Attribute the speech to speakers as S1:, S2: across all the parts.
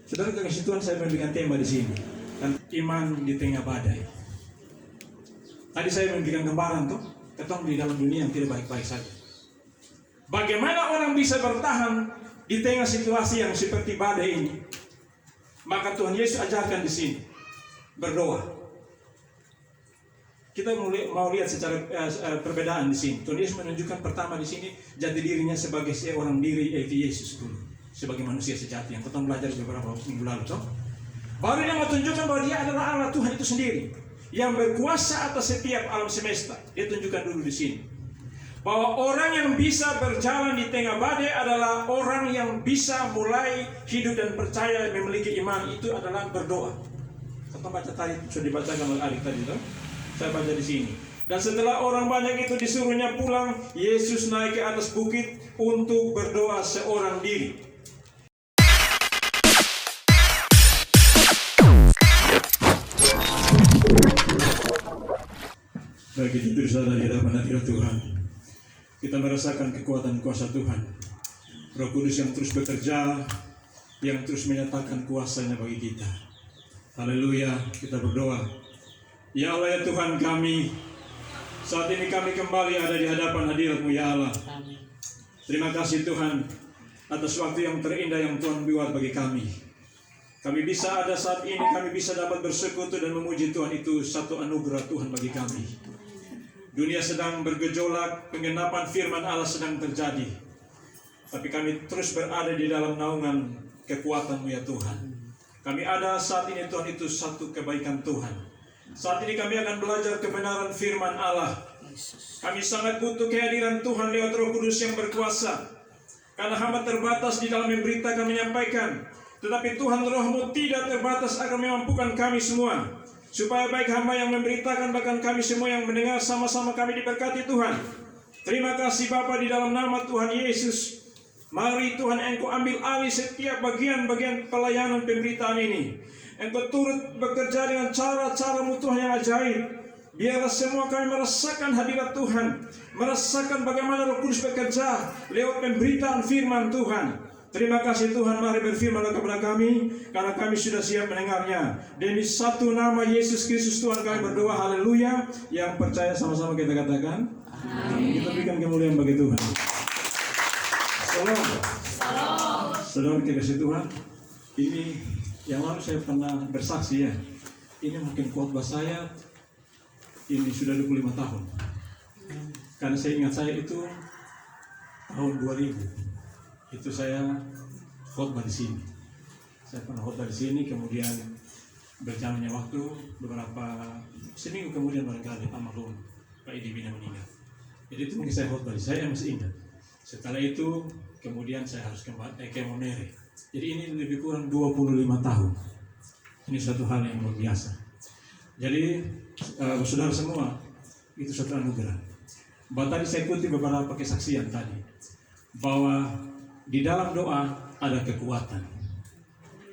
S1: Saudara kekasih Tuhan, saya memberikan tema di sini, dan iman di tengah badai. Tadi saya memberikan gambaran tuh, ketong di dalam dunia yang tidak baik-baik saja. Bagaimana orang bisa bertahan di tengah situasi yang seperti badai ini? Maka Tuhan Yesus ajarkan di sini, berdoa. Kita mau lihat secara perbedaan di sini. Tuhan Yesus menunjukkan pertama di sini jati dirinya sebagai seorang diri Yesus dulu, sebagai manusia sejati yang kita belajar beberapa minggu lalu. Toh? Baru dia mau tunjukkan bahwa dia adalah Allah Tuhan itu sendiri yang berkuasa atas setiap alam semesta. Dia tunjukkan dulu di sini bahwa orang yang bisa berjalan di tengah badai adalah orang yang bisa mulai hidup dan percaya memiliki iman. Itu adalah berdoa. Kita baca tadi, sudah dibacakan oleh adik tadi toh? Saya baca di sini. Dan setelah orang banyak itu disuruhnya pulang, Yesus naik ke atas bukit untuk berdoa seorang diri. Bagi itu saudara di hadapan hadirat Tuhan, kita merasakan kekuatan kuasa Tuhan. Roh Kudus yang terus bekerja, yang terus menyatakan kuasanya bagi kita. Haleluya, kita berdoa. Ya Allah ya Tuhan kami, saat ini kami kembali ada di hadapan hadirat-Mu ya Allah. Terima kasih Tuhan atas waktu yang terindah yang Tuhan buat bagi kami. Kami bisa ada saat ini, kami bisa dapat bersekutu dan memuji Tuhan, itu satu anugerah Tuhan bagi kami. Dunia sedang bergejolak, penggenapan firman Allah sedang terjadi. Tapi kami terus berada di dalam naungan kekuatan-Mu ya Tuhan. Kami ada saat ini Tuhan, itu satu kebaikan Tuhan. Saat ini kami akan belajar kebenaran firman Allah. Kami sangat butuh kehadiran Tuhan lewat Roh Kudus yang berkuasa. Karena hamba terbatas di dalam memberitakan, menyampaikan. Tetapi Tuhan Roh-Mu tidak terbatas akan memampukan kami semua. Supaya baik hamba yang memberitakan, bahkan kami semua yang mendengar, sama-sama kami diberkati Tuhan. Terima kasih Bapa di dalam nama Tuhan Yesus. Mari Tuhan Engkau ambil alih setiap bagian-bagian pelayanan pemberitaan ini. Engkau turut bekerja dengan cara-cara-Mu Tuhan yang ajaib. Biarlah semua kami merasakan hadirat Tuhan, merasakan bagaimana Roh Kudus bekerja lewat pemberitaan firman Tuhan. Terima kasih Tuhan, mari berfirman kepada kami, karena kami sudah siap mendengarnya. Demi satu nama Yesus Kristus Tuhan kami berdoa, haleluya. Yang percaya sama-sama kita katakan amin. Kita berikan kemuliaan bagi Tuhan. Salam. Saudara kekasih Tuhan, ini yang lalu saya pernah bersaksi ya. Ini mungkin khotbah saya ini sudah 25 tahun. Karena saya ingat saya itu tahun 2000. Itu saya khotbah di sini. Saya pernah khotbah di sini, kemudian berjalannya waktu beberapa seminggu kemudian barangkali almarhum Pak Edi Bina meninggal. Jadi itu mungkin saya khotbah, saya masih ingat. Setelah itu kemudian saya harus kembali ke Monere. Jadi ini lebih kurang 25 tahun. Ini suatu hal yang luar biasa. Jadi saudara semua, itu suatu anugerah. Bahwa tadi saya kutip beberapa kesaksian tadi, bahwa di dalam doa ada kekuatan.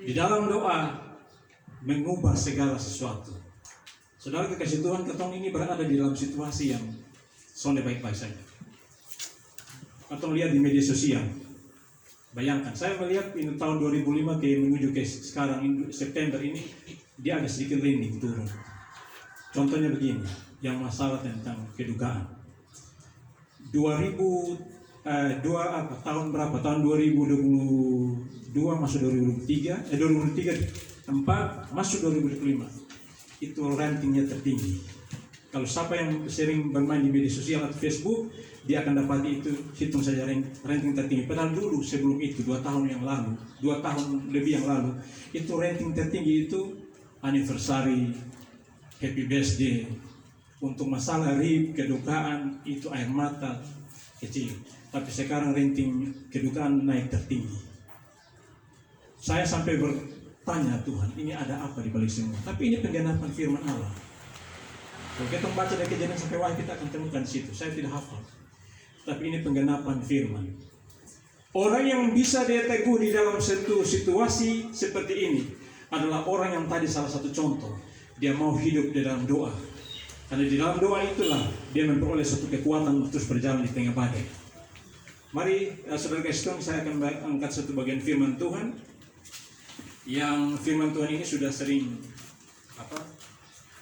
S1: Di dalam doa mengubah segala sesuatu. Saudara kekasih Tuhan, ketong ini berada di dalam situasi yang sonde baik-baik saja. Atau lihat di media sosial. Bayangkan, saya melihat ini tahun 2005 menuju ke sekarang September ini, dia agak sedikit landing turun. Contohnya begini, yang masalah tentang kedukaan. Tahun berapa? Tahun 2022 masuk 2003, 2003, 4 masuk 2005. Itu rankingnya tertinggi. Kalau siapa yang sering bermain di media sosial atau Facebook, dia akan dapat itu, hitung saja ranking tertinggi. Padahal dulu sebelum itu, 2 tahun lebih yang lalu, itu ranking tertinggi itu anniversary, happy birthday. Untuk masalah rib, kedukaan, itu air mata kecil. Tapi sekarang ranking kedukaan naik tertinggi. Saya sampai bertanya, Tuhan, ini ada apa di balik semua? Tapi ini penggenapan firman Allah. Kalau kita membaca dari Kejadian sampai Wahyu, kita akan temukan di situ. Saya tidak hafal. Tapi ini penggenapan firman. Orang yang bisa dia teguh di dalam satu situasi seperti ini adalah orang yang tadi salah satu contoh. Dia mau hidup di dalam doa. Karena di dalam doa itulah dia memperoleh satu kekuatan untuk terus berjalan di tengah badai. Mari saudara Kristus, saya akan angkat satu bagian firman Tuhan. yang firman Tuhan ini sudah sering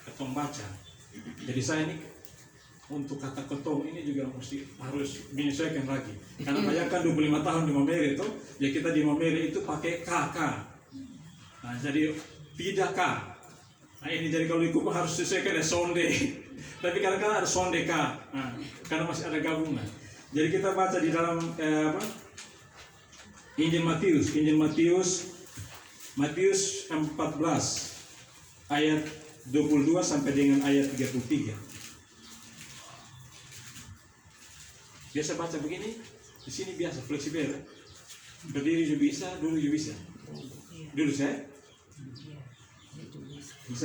S1: ketong baca. Jadi saya ini untuk kata ketong ini juga harus menyesuaikan lagi. Karena bayangkan 25 tahun di Mamere itu, ya kita di Mamere itu pakai KK. Nah, jadi tidak K. Nah, ini jadi kalau di Kupang harus sesuaikan ya sonde. Tapi kadang-kadang ada sonde K. Nah, karena masih ada gabungan. Jadi kita baca di dalam Injil Matius 14 ayat 22 sampai dengan ayat 33. Biasa baca begini, di sini biasa fleksibel. Berdiri juga bisa, dulu juga bisa. Dulu saya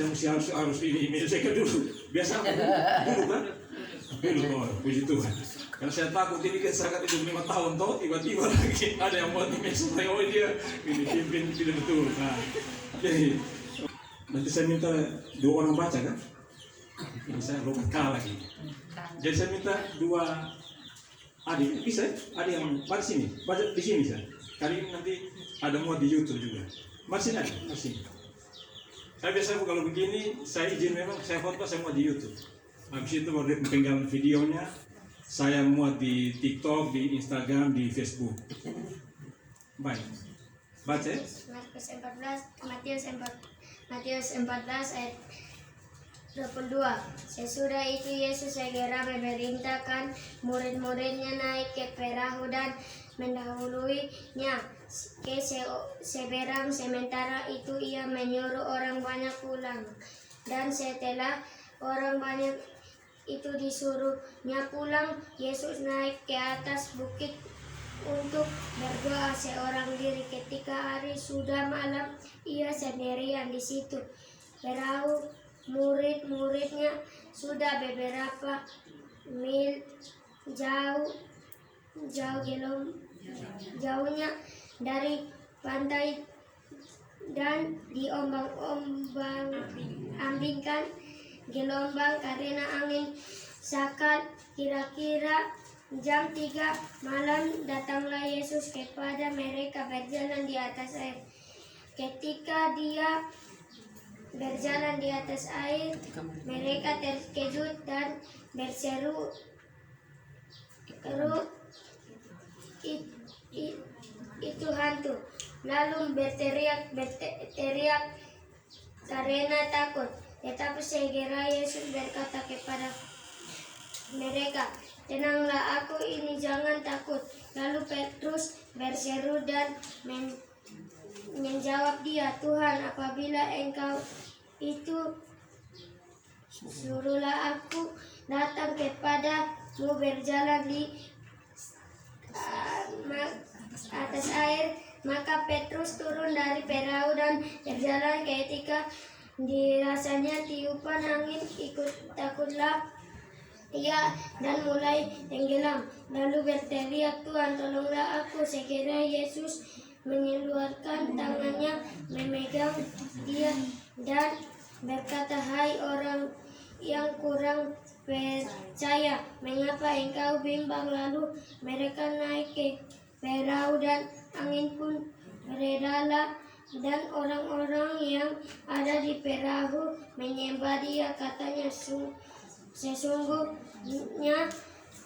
S1: mesti harus ini saya dulu. Biasa dulu kan? Dulu, puji Tuhan. Karena saya takut ini kan sangat 25 tahun toh, tiba-tiba lagi ada yang motivasi saya, oh dia ini pimpin tidak betul. Nah, jadi nanti saya minta 2 orang baca kan? Ini saya lompat kalah lagi. Jadi saya minta 2 adik, bisa? Ada yang pada sini, baca di sini saya. Kali ini nanti ada muat di YouTube juga. Masih ada, masih. Saya biasa kalau begini, saya izin memang saya foto, saya muat di YouTube. Habis itu baru penggal videonya, saya muat di TikTok, di Instagram, di Facebook. Baik, baca ya.
S2: Matius 14 ayat 22. Sesudah itu Yesus segera memerintahkan murid-muridnya naik ke perahu dan mendahuluinya ke seberang. Sementara itu ia menyuruh orang banyak pulang. Dan setelah orang banyak itu disuruhnya pulang, Yesus naik ke atas bukit untuk berdoa seorang diri. Ketika hari sudah malam, ia sendirian di situ. Perahu murid-muridnya sudah beberapa mil jauhnya dari pantai dan diombang-ambingkan gelombang karena angin sakal. Kira-kira jam 3 malam datanglah Yesus kepada mereka berjalan di atas air. Ketika dia berjalan di atas air, mereka terkejut dan berseru, itu hantu. Lalu berteriak karena takut. Tetapi segera Yesus berkata kepada mereka, "Tenanglah, aku ini, jangan takut." Lalu Petrus berseru dan menjawab dia, "Tuhan, apabila Engkau itu, suruhlah aku datang kepadamu berjalan di atas air." Maka Petrus turun dari perahu dan berjalan. Ketika dirasanya tiupan angin, takutlah ia dan mulai tenggelam. Lalu berteriak, "Tuhan, tolonglah aku." Segera Yesus mengeluarkan tangannya, memegang dia dan berkata, "Hai orang yang kurang percaya, mengapa engkau bimbang?" Lalu mereka naik ke perahu dan angin pun redalah, dan orang-orang yang ada di perahu menyembah dia. Katanya, "Sesungguhnya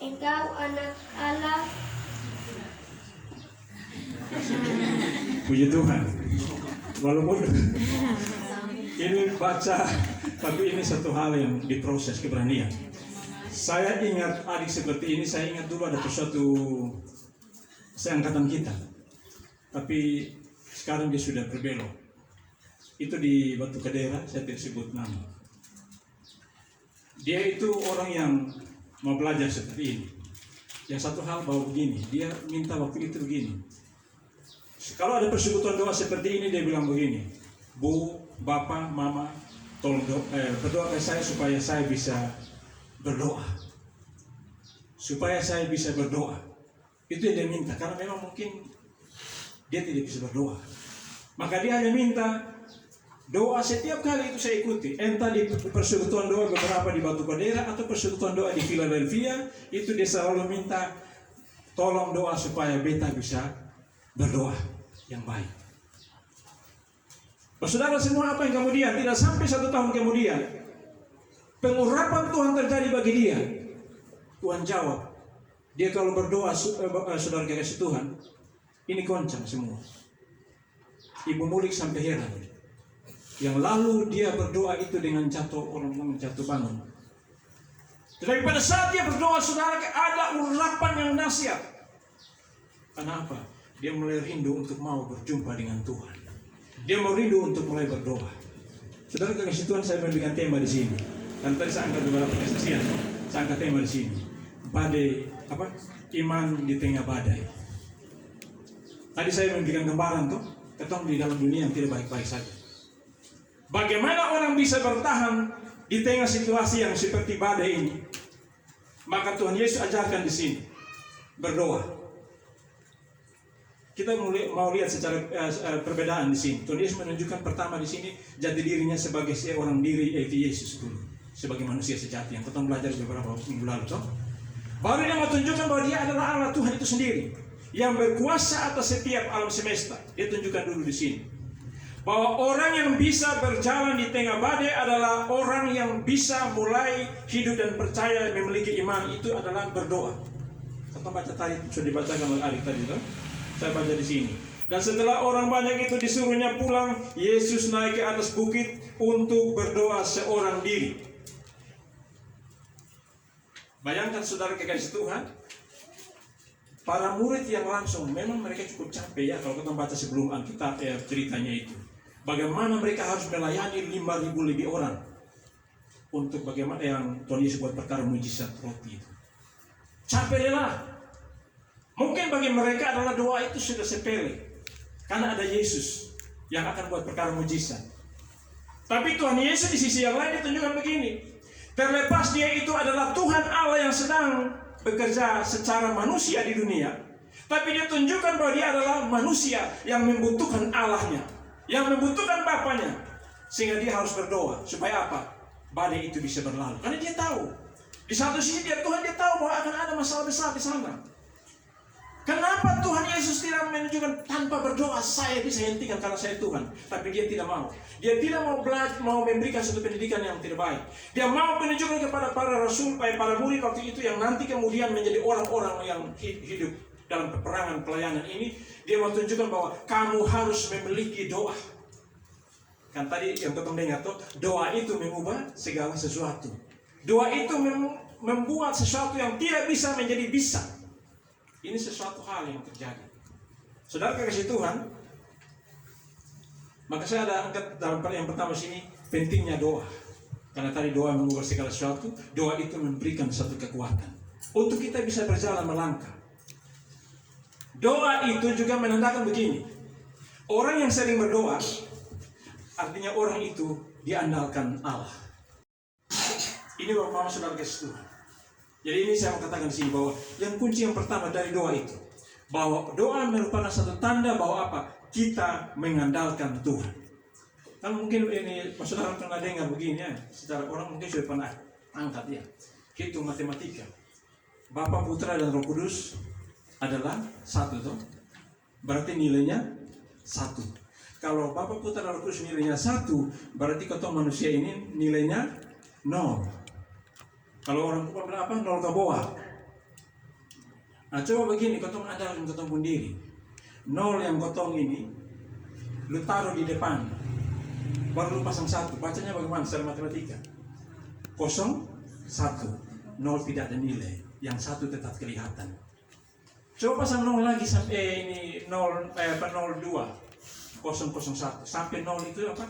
S2: Engkau Anak Allah."
S1: Puji Tuhan. Walaupun ini baca, tapi ini satu hal yang diproses, keberanian. Saya ingat adik seperti ini, saya ingat dulu ada sesuatu seangkatan kita. Tapi sekarang dia sudah berbelok. Itu di Batu Kadera, saya tidak sebut nama. Dia itu orang yang mau belajar seperti ini. Yang satu hal bahwa begini, dia minta waktu itu begini. Kalau ada persekutuan doa seperti ini, dia bilang begini, "Bu, Bapak, Mama, tolong berdoa ke saya supaya saya bisa berdoa. Supaya saya bisa berdoa." Itu yang dia minta, karena memang mungkin dia tidak bisa berdoa. Maka dia hanya minta doa. Setiap kali itu saya ikuti, entah di persekutuan doa beberapa di Batu Kadera atau persekutuan doa di Philadelphia, itu dia selalu minta, "Tolong doa supaya beta bisa berdoa yang baik." Saudara semua, apa yang kemudian tidak sampai 1 tahun kemudian pengurapan Tuhan terjadi bagi dia. Tuhan jawab. Dia kalau berdoa, saudara kekasih Tuhan, ini goncang semua. Ibu Mulik sampai heran. Yang lalu dia berdoa itu dengan orang jatuh bangun. Tetapi pada saat dia berdoa, saudara, ada urapan yang dahsyat. Kenapa? Dia mulai rindu untuk mau berjumpa dengan Tuhan. Dia mau rindu untuk mulai berdoa. Saudara kekasih Tuhan, saya memberikan tema di sini. Dan tadi saya angkat beberapa kesaksian. Saya angkat tema di sini. Badai, iman di tengah badai. Tadi saya memberikan gambaran tuh, ketemu di dalam dunia yang tidak baik-baik saja. Bagaimana orang bisa bertahan di tengah situasi yang seperti badai ini? Maka Tuhan Yesus ajarkan di sini berdoa. Kita mau lihat secara perbedaan di sini. Tuhan Yesus menunjukkan pertama di sini jati dirinya sebagai seorang diri Yesus dulu, sebagai manusia sejati yang kita belajar beberapa minggu lalu. Toh? Baru dia menunjukkan bahwa dia adalah Allah Tuhan itu sendiri yang berkuasa atas setiap alam semesta. Dia tunjukkan dulu di sini bahwa orang yang bisa berjalan di tengah badai adalah orang yang bisa mulai hidup dan percaya memiliki iman. Itu adalah berdoa. Kita baca tadi, sudah dibacakan oleh Adik tadi, toh? Saya baca di sini. Dan setelah orang banyak itu disuruhnya pulang, Yesus naik ke atas bukit untuk berdoa seorang diri. Bayangkan saudara kekasih Tuhan, para murid yang langsung, memang mereka cukup capek ya kalau kita baca sebelum Alkitab ceritanya itu. Bagaimana mereka harus melayani 5.000 lebih orang untuk bagaimana yang Tuhan Yesus buat perkara mujizat roti itu. Capek lelah. Mungkin bagi mereka adalah doa itu sudah sepele, karena ada Yesus yang akan buat perkara mujizat. Tapi Tuhan Yesus di sisi yang lain ditunjukkan begini. Terlepas dia itu adalah Tuhan Allah yang sedang bekerja secara manusia di dunia, tapi dia tunjukkan bahwa dia adalah manusia yang membutuhkan Allahnya, yang membutuhkan Bapanya, sehingga dia harus berdoa supaya apa? Badai itu bisa berlalu. Karena dia tahu di satu sisi dia tahu bahwa akan ada masalah besar di sana. Kenapa Tuhan Yesus tidak menunjukkan tanpa berdoa saya bisa hentikan karena saya Tuhan? Tapi dia tidak mau. Dia tidak mau belajar, mau memberikan satu pendidikan yang tidak baik. Dia mau menunjukkan kepada para rasul, para murid waktu itu yang nanti kemudian menjadi orang-orang yang hidup dalam peperangan pelayanan ini. Dia mau tunjukkan bahwa kamu harus memiliki doa. Kan tadi yang kita dengar tuh, doa itu mengubah segala sesuatu. Doa itu membuat sesuatu yang tidak bisa menjadi bisa. Ini sesuatu hal yang terjadi. Saudara kekasih Tuhan, maka saya ada angkat dalam yang pertama sini pentingnya doa. Karena tadi doa mengubah segala sesuatu, doa itu memberikan satu kekuatan untuk kita bisa berjalan melangkah. Doa itu juga menandakan begini. Orang yang sering berdoa, artinya orang itu diandalkan Allah. Ini bapak saudara kekasih Tuhan. Jadi ini saya mau katakan di sini bahwa yang kunci yang pertama dari doa itu, bahwa doa merupakan satu tanda bahwa apa? Kita mengandalkan Tuhan. Kan mungkin ini saudara pernah dengar begini ya, secara orang mungkin sudah pernah angkat ya. Hitung matematika. Bapa, Putra dan Roh Kudus adalah satu toh. Berarti nilainya 1. Kalau Bapa, Putra dan Roh Kudus nilainya 1, berarti kau manusia ini nilainya 0. Kalau orang tua bilang apa? 0 ke bawah. Nah coba begini, kotong andalkan kotong pun diri. 0 yang kotong ini, lu taruh di depan, baru lu pasang 1. Bacanya bagaimana secara matematika? 0, 1. 0 tidak ada nilai, yang 1 tetap kelihatan. Coba pasang 0 lagi sampai ini 02, 001. Sampai 0 itu apa?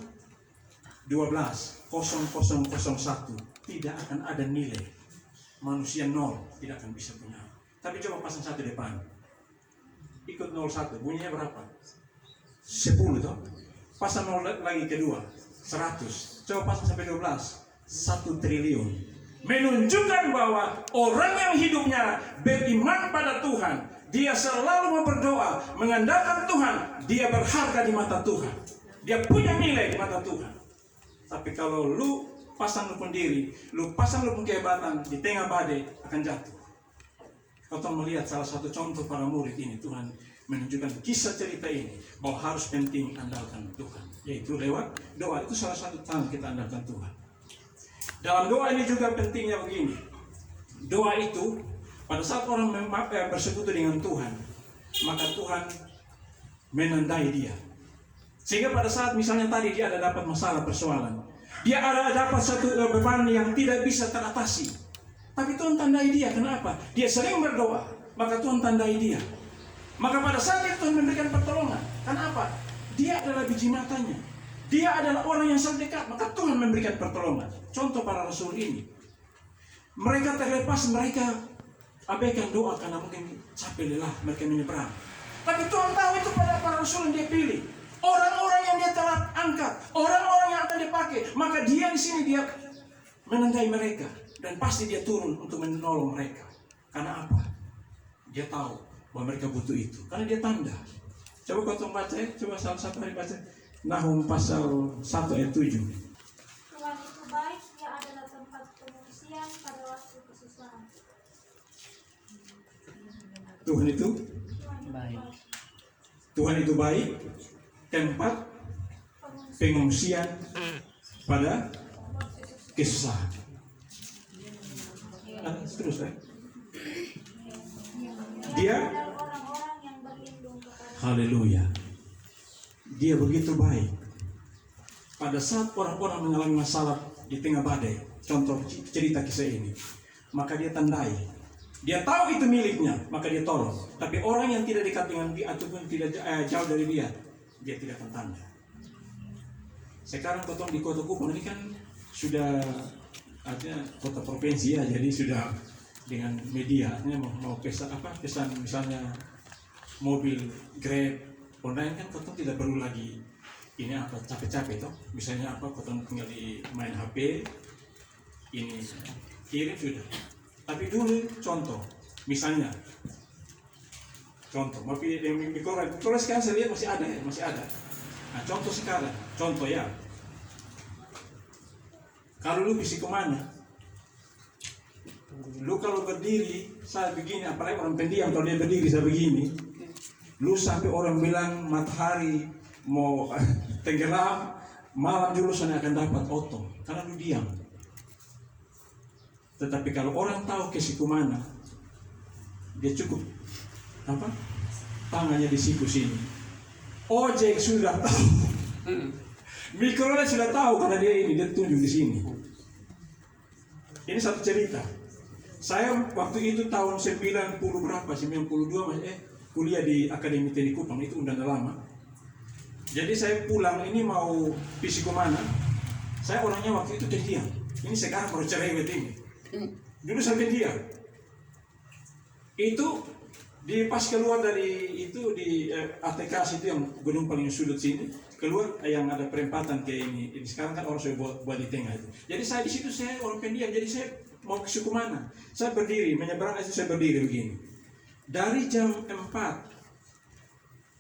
S1: 12, 0001. Tidak akan ada nilai. Manusia 0 tidak akan bisa punya. Tapi coba pasang 1 depan. Ikut 01, bunyinya berapa? 10 toh. Pasang 0 lagi kedua, 100. Coba pasang sampai 12, 1 triliun. Menunjukkan bahwa orang yang hidupnya beriman pada Tuhan, dia selalu mau berdoa, mengandalkan Tuhan, dia berharga di mata Tuhan. Dia punya nilai di mata Tuhan. Tapi kalau lu pasang lu pun diri, lu pasang lu pun kehebatan di tengah badai, akan jatuh. Kau tahu melihat salah satu contoh para murid ini, Tuhan menunjukkan kisah cerita ini bahwa harus penting andalkan Tuhan, yaitu lewat doa. Itu salah satu tanda kita andalkan Tuhan. Dalam doa ini juga pentingnya begini. Doa itu pada saat orang bersekutu dengan Tuhan, maka Tuhan menandai dia. Sehingga pada saat misalnya tadi dia ada dapat masalah persoalan, dia ada dapat satu beban yang tidak bisa teratasi, tapi Tuhan tandai dia. Kenapa? Dia sering berdoa, maka Tuhan tandai dia. Maka pada saat itu Tuhan memberikan pertolongan. Kenapa? Dia adalah biji matanya. Dia adalah orang yang sangat dekat, maka Tuhan memberikan pertolongan. Contoh para rasul ini, mereka terlepas, mereka abaikan doa karena mungkin capek lelah, mereka menyeberang. Tapi Tuhan tahu itu pada para rasul yang dia pilih, orang-orang yang dia telah angkat, orang-orang yang akan dipakai. Maka dia di sini dia menandai mereka, dan pasti dia turun untuk menolong mereka. Karena apa? Dia tahu bahwa mereka butuh itu, karena dia tanda. Coba kau baca, coba salah satu hari baca Nahum pasal 1 ayat 7.
S3: Tuhan itu baik, Dia adalah tempat pengungsian pada waktu kesusahan.
S1: Tuhan itu
S4: Baik.
S1: Tuhan itu baik, tempat pengungsian pada kesusahan. Terus dia
S3: Orang-orang yang berlindung kepada
S1: haleluya. Dia begitu baik. Pada saat orang-orang mengalami masalah di tengah badai, contoh cerita kisah ini, maka dia tandai. Dia tahu itu miliknya, maka dia tolong. Tapi orang yang tidak dekat dengan dia ataupun tidak jauh dari dia tidak akan tanda. Sekarang potong di Kota Kupang ini kan sudah artinya kota provinsi ya, jadi sudah dengan media, artinya mau pesan misalnya mobil Grab online kan, potong tidak perlu lagi ini apa capek-capek toh. Misalnya apa, potong tinggal di main HP, ini kirim sudah. Tapi dulu contoh, misalnya contoh, mikro sekarang saya lihat masih ada ya, masih ada. Nah contoh sekarang, contoh ya, kalau lu bisa kemana, lu kalau berdiri saya begini, apalagi orang pendiam, kalau dia berdiri saya begini, lu sampai orang bilang matahari mau tenggelam, malam dulu sana akan dapat otong, karena lu diam. Tetapi kalau orang tahu ke siku mana, dia cukup apa? Tangannya di siku sini. Ojek sudah tahu. Mikrolet sudah tahu karena dia tunjuk di sini. Ini satu cerita. Saya waktu itu tahun 92 kuliah di Akademi Teknik Kupang, itu udah lama. Jadi saya pulang ini mau fisiko mana? Saya orangnya waktu itu pendiam. Ini sekarang baru cerewet ini. Dulu sampai dia itu di pas keluar dari itu di ATK itu yang gedung paling sudut sini, keluar yang ada perempatan kayak ini sekarang kan orang sudah buat di tengah itu. Jadi saya di situ, saya orang pendiam, jadi saya mau ke suku mana, saya berdiri menyeberang itu, saya berdiri begini dari jam 4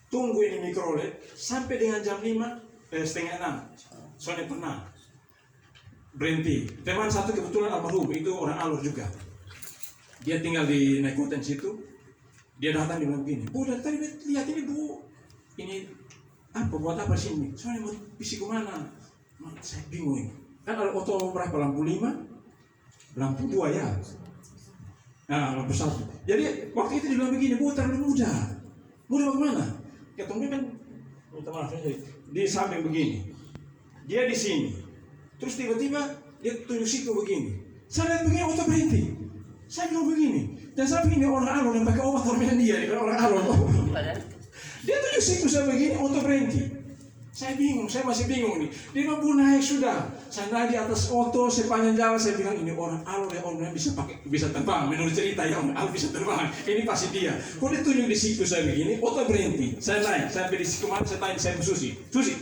S1: tunggu ini mikrolet sampai dengan jam 5:30 soalnya pernah berhenti. Teman satu kebetulan almarhum, itu orang Alor juga. Dia tinggal di Naikoten situ. Dia datang di bilang begini, Bu, dari tadi lihat ini Bu, ini apa, buat apa sini? Soalnya mau visi kemana? Saya bingung ini. Kan ada oto berapa, lampu 5, lampu 2 ya. Nah, lampu 1. Jadi waktu itu dia bilang begini, Bu, terlalu muda. Muda bagaimana? Ketemu kan, minta maaf, di samping begini. Dia di sini. Terus tiba-tiba dia tunjuk situ begini. Saya lihat begini, otot berhenti. Saya bilang begini. Dan saya begini, orang Alor yang pakai obat permainan dia, orang Alor. Dia tunjuk situ saya begini, otot berhenti. Saya bingung, saya masih bingung nih. Dia bilang, Bu, naik sudah. Saya naik di atas oto sepanjang jalan. Saya bilang, ini orang Alor yang orang bisa terbang. Menurut cerita yang Alor bisa terbang. Ini pasti dia. Kok dia tunjuk di situ saya begini, otot berhenti. Saya naik, saya beri kemana, saya tanya, saya Susi. Susi,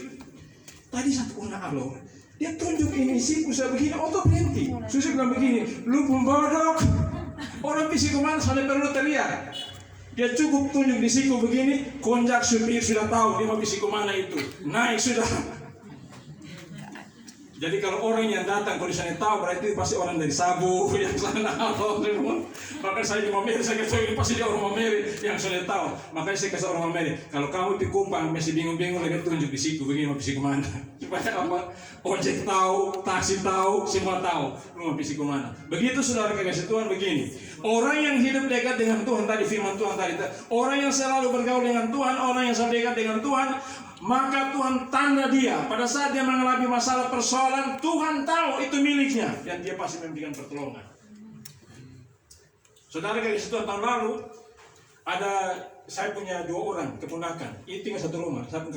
S1: tadi satu orang Alor. Dia tunjuk ini siku saya begini, otot berhenti. Susi bilang begini, lu pembodoh. Orang visi kemana, soalnya perlu teriak. Dia cukup tunjuk di siku begini, konjak supir sudah tahu dia mau visi kemana itu. Naik sudah. Jadi kalau orang yang datang kalau misalnya tahu berarti pasti orang dari Sabu yang sana atau semua. Maka saya di Mamere saya kata ini pasti dia orang Mamere yang sudah tahu. Makanya saya kasih orang Mamere. Kalau kamu di Kumpang masih bingung-bingung lagi tunjuk di situ begini mau pergi kemana. Supaya apa? Ojek tahu, taksi tahu, semua tahu. Lu mau pergi kemana? Begitu saudara kasih Tuhan begini. Orang yang hidup dekat dengan Tuhan tadi firman Tuhan tadi. Orang yang selalu bergaul dengan Tuhan, orang yang selalu dekat dengan Tuhan. Maka Tuhan tanda dia pada saat dia mengalami masalah persoalan, Tuhan tahu itu miliknya dan dia pasti memberikan pertolongan. Saudara dari situ tahun lalu ada saya punya 2 orang keponakan, itu tinggal satu rumah. Saya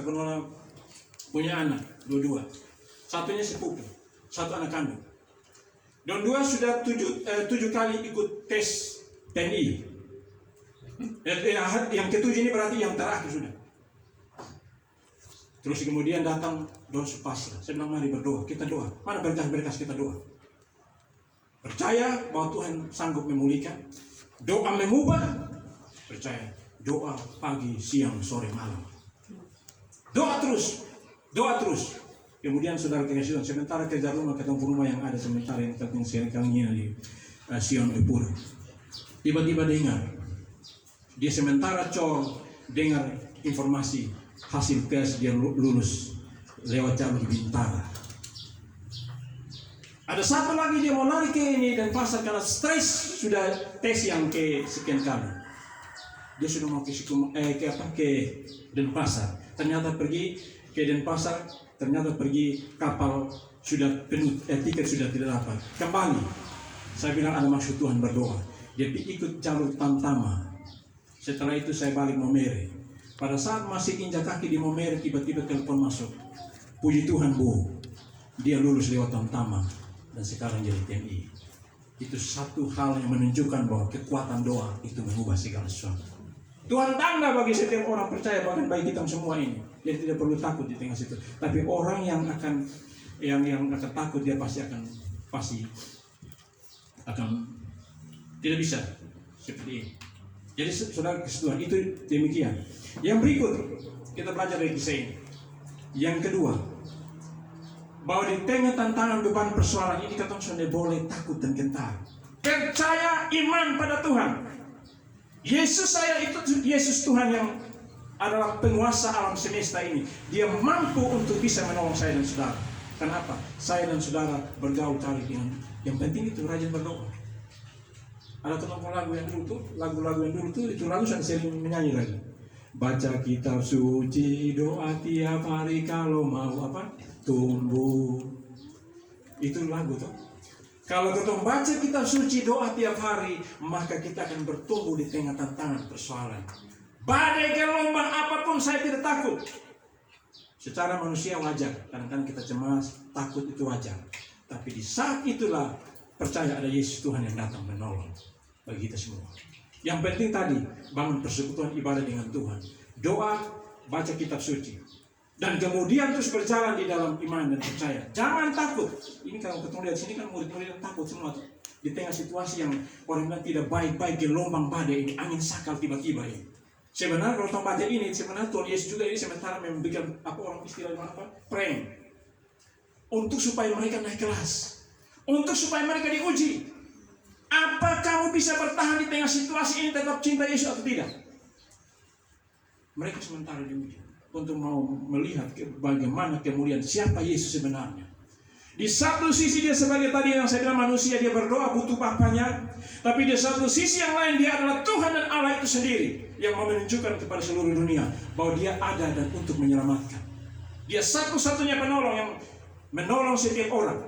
S1: punya anak dua-dua, satunya sepupu, satu anak kandung. Dan 2 sudah 7 kali ikut tes TNI. Yang ke-7 ini berarti yang terakhir sudah. Terus kemudian datang doa pasrah. Saya bilang mari berdoa, kita doa. Mana berkas-berkas kita doa. Percaya bahwa Tuhan sanggup memulihkan. Doa mengubah. Percaya. Doa pagi, siang, sore, malam. Doa terus. Doa terus. Kemudian saudara kasih Tuhan, sementara kerja rumah ketemu rumah yang ada sementara yang ketemu sekalinya di Sion Epura. Tiba-tiba dengar. Dia sementara dengar informasi hasil tes dia lulus lewat jalur Bintara. Ada satu lagi dia mau lari ke ini dan pasar karena stres sudah tes yang ke sekian kali. Dia sudah mau ke Denpasar. Ternyata pergi ke Denpasar, ternyata pergi kapal sudah penuh, tiket sudah tidak dapat. Kembali. Saya bilang ada maksud Tuhan berdoa. Dia ikut jalur Tamtama. Setelah itu saya balik Mamere. Pada saat masih injak kaki di Mamere, tiba-tiba telepon masuk. Puji Tuhan Bu, dia lulus lewat Tamtama dan sekarang jadi TNI. Itu satu hal yang menunjukkan bahwa kekuatan doa itu mengubah segala sesuatu. Tuhan tanda bagi setiap orang percaya, bahkan bagi kita semua ini. Dia tidak perlu takut di tengah situ. Tapi orang yang akan takut dia pasti akan tidak bisa seperti ini. Jadi saudara kesetuhan itu demikian. Yang berikut kita belajar dari kisah ini. Yang kedua, bahwa di tengah tantangan beban persoalan ini kita sudah boleh takut dan gentar. Percaya iman pada Tuhan. Yesus Tuhan yang adalah penguasa alam semesta ini. Dia mampu untuk bisa menolong saya dan saudara. Kenapa? Saya dan saudara bergaul cari dengan yang penting itu rajin berdoa. Ada kelompok lagu yang dulu tuh, lagu-lagu yang dulu tuh itu lagu saya sering menyanyi lagi. Baca kitab suci, doa tiap hari kalau mau tumbuh. Itu lagu tuh. Kalau kita membaca kitab suci, doa tiap hari, maka kita akan bertumbuh di tengah tantangan persoalan. Badai gelombang apapun saya tidak takut. Secara manusia wajar, kadang-kadang kita cemas, takut itu wajar. Tapi di saat itulah percaya ada Yesus Tuhan yang datang menolong bagi kita semua. Yang penting tadi bangun persekutuan ibadah dengan Tuhan, doa, baca kitab suci, dan kemudian terus berjalan di dalam iman dan percaya. Jangan takut. Ini kalau ketemu lihat sini kan murid-murid yang takut semua tuh. Di tengah situasi yang orang bilang tidak baik-baik, gelombang badai ini, angin sakal tiba-tiba ini. Sebenarnya kalau tentang badai ini, sebenarnya Tuhan Yesus juga ini sementara memberikan orang istilahnya prank, untuk supaya mereka naik kelas, untuk supaya mereka diuji. Apa kamu bisa bertahan di tengah situasi ini tetap cinta Yesus atau tidak? Mereka sementara diuji untuk mau melihat bagaimana kemuliaan siapa Yesus sebenarnya. Di satu sisi dia sebagai tadi yang saya bilang manusia, dia berdoa butuh Bapanya. Tapi di satu sisi yang lain dia adalah Tuhan dan Allah itu sendiri yang mau menunjukkan kepada seluruh dunia bahwa dia ada dan untuk menyelamatkan. Dia satu-satunya penolong yang menolong setiap orang.